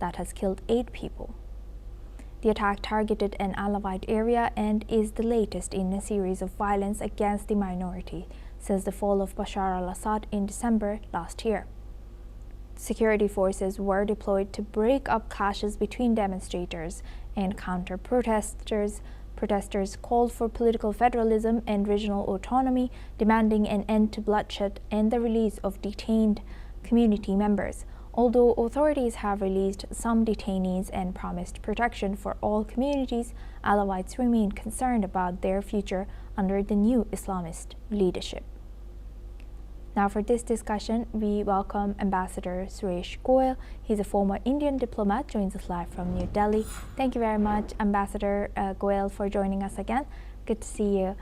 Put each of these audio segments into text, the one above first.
that has killed 8 people. The attack targeted an Alawite area and is the latest in a series of violence against the minority since the fall of Bashar al-Assad in December last year. Security forces were deployed to break up clashes between demonstrators and counter-protesters. Protesters called for political federalism and regional autonomy, demanding an end to bloodshed and the release of detained community members. Although authorities have released some detainees and promised protection for all communities, Alawites remain concerned about their future under the new Islamist leadership. Now for this discussion, we welcome Ambassador Suresh Goyal. He's a former Indian diplomat, joins us live from New Delhi. Thank you very much, Ambassador Goyal, for joining us again. Good to see you.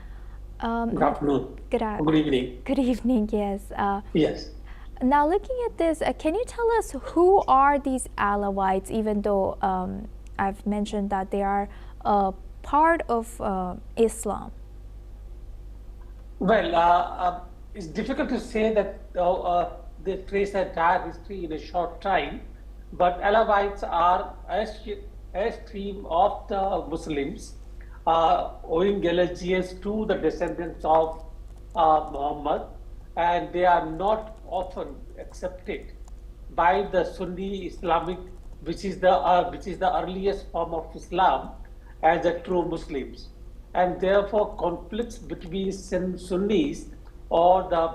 Good afternoon. Good evening. Good evening, yes. Yes. Now looking at this, can you tell us who are these Alawites, even though I've mentioned that they are part of Islam? Well, it's difficult to say that they trace their entire history in a short time, but Alawites are a stream of the Muslims, owing allegiance to the descendants of Muhammad, and they are not often accepted by the Sunni Islamic, which is the earliest form of Islam, as the true Muslims, and therefore conflicts between Sunnis or the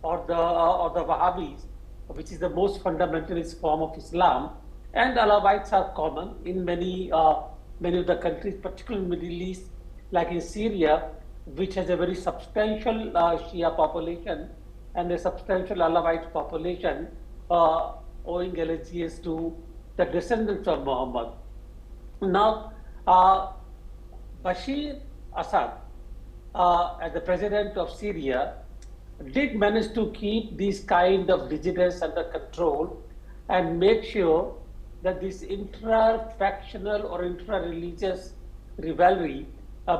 Wahhabis, which is the most fundamentalist form of Islam, and Alawites are common in many of the countries, particularly in the Middle East, like in Syria, which has a very substantial Shia population and a substantial Alawite population, owing allegiance to the descendants of Muhammad. Now, Bashar Assad, as the president of Syria, did manage to keep these kind of dissidents under control and make sure that this intra-factional or intra-religious rivalry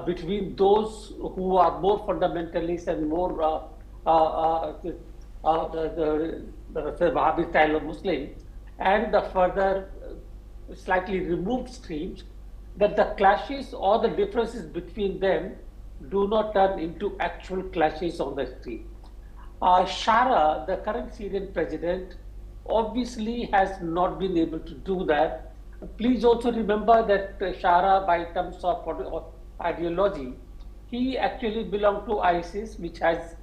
between those who are more fundamentalist and more the Wahhabi style of Muslim and the further slightly removed streams, that the clashes or the differences between them do not turn into actual clashes on the street. Shara, the current Syrian president, obviously has not been able to do that. Please also remember that Shara, by terms of ideology, he actually belonged to ISIS, which has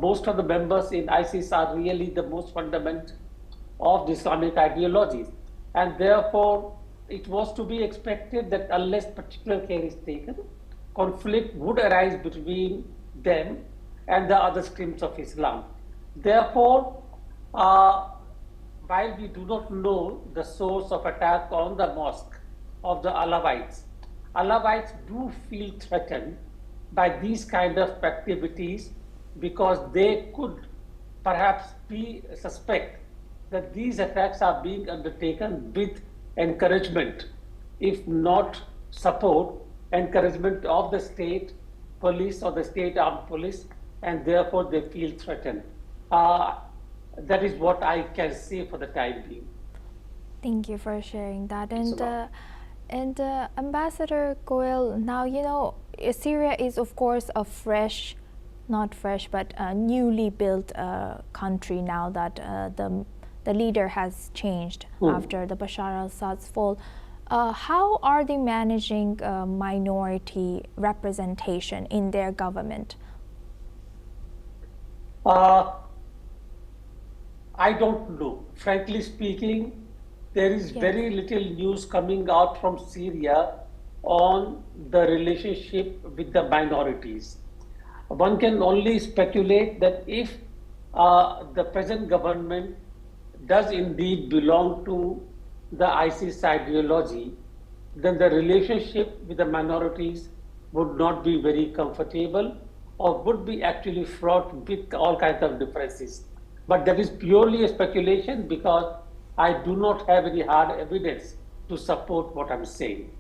most of the members in ISIS are really the most fundamental of the Islamic ideologies. And therefore, it was to be expected that unless particular care is taken, conflict would arise between them and the other streams of Islam. Therefore, while we do not know the source of attack on the mosque of the Alawites, Alawites do feel threatened by these kind of activities because they could perhaps suspect that these attacks are being undertaken with encouragement, if not support, encouragement of the state police or the state armed police, and therefore they feel threatened. That is what I can say for the time being. Thank you for sharing that. And Ambassador Goyal, now you know Syria is of course a newly built country now that the leader has changed after the Bashar al-Assad's fall. How are they managing minority representation in their government? I don't know. Frankly speaking, there is very little news coming out from Syria on the relationship with the minorities. One can only speculate that if the present government does indeed belong to the ISIS ideology, then the relationship with the minorities would not be very comfortable or would be actually fraught with all kinds of differences. But that is purely a speculation because I do not have any hard evidence to support what I'm saying.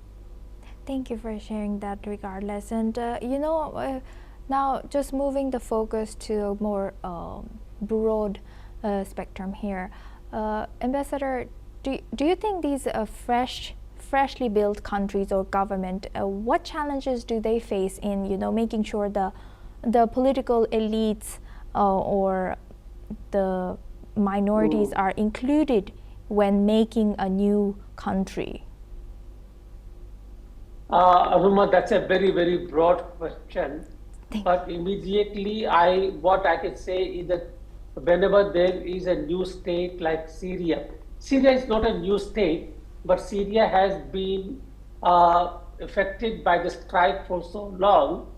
Thank you for sharing that regardless. And now just moving the focus to a more broad spectrum here. Ambassador, do you think these freshly built countries or government, what challenges do they face in making sure the political elites or the minorities are included when making a new country? Aruma, that's a very, very broad question. But immediately, what I can say is that whenever there is a new state like Syria, Syria is not a new state, but Syria has been affected by the strife for so long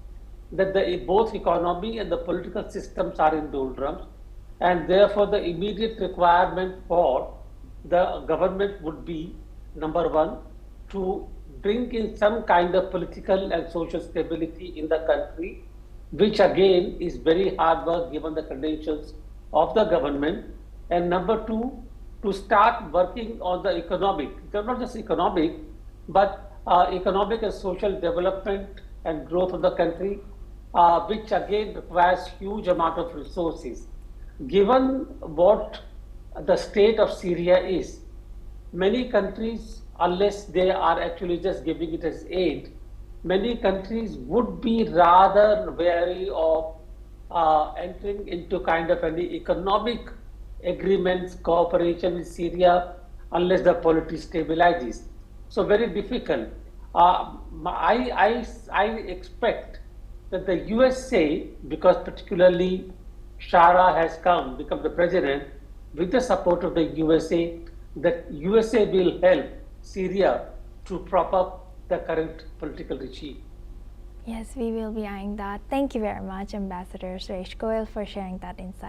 that both economy and the political systems are in doldrums, and therefore the immediate requirement for the government would be, number one, to bring in some kind of political and social stability in the country, which again is very hard work given the credentials of the government. And number two, to start working on the economic, not just economic, but economic and social development and growth of the country, which again requires huge amount of resources. Given what the state of Syria is, many countries, unless they are actually just giving it as aid, many countries would be rather wary of entering into kind of any economic agreements, cooperation with Syria, unless the polity stabilizes. So very difficult. I expect that the USA, because particularly Shara has become the president, with the support of the USA, that USA will help Syria to prop up the current political regime. Yes, we will be eyeing that. Thank you very much, Ambassador Suresh Goyal, for sharing that insight.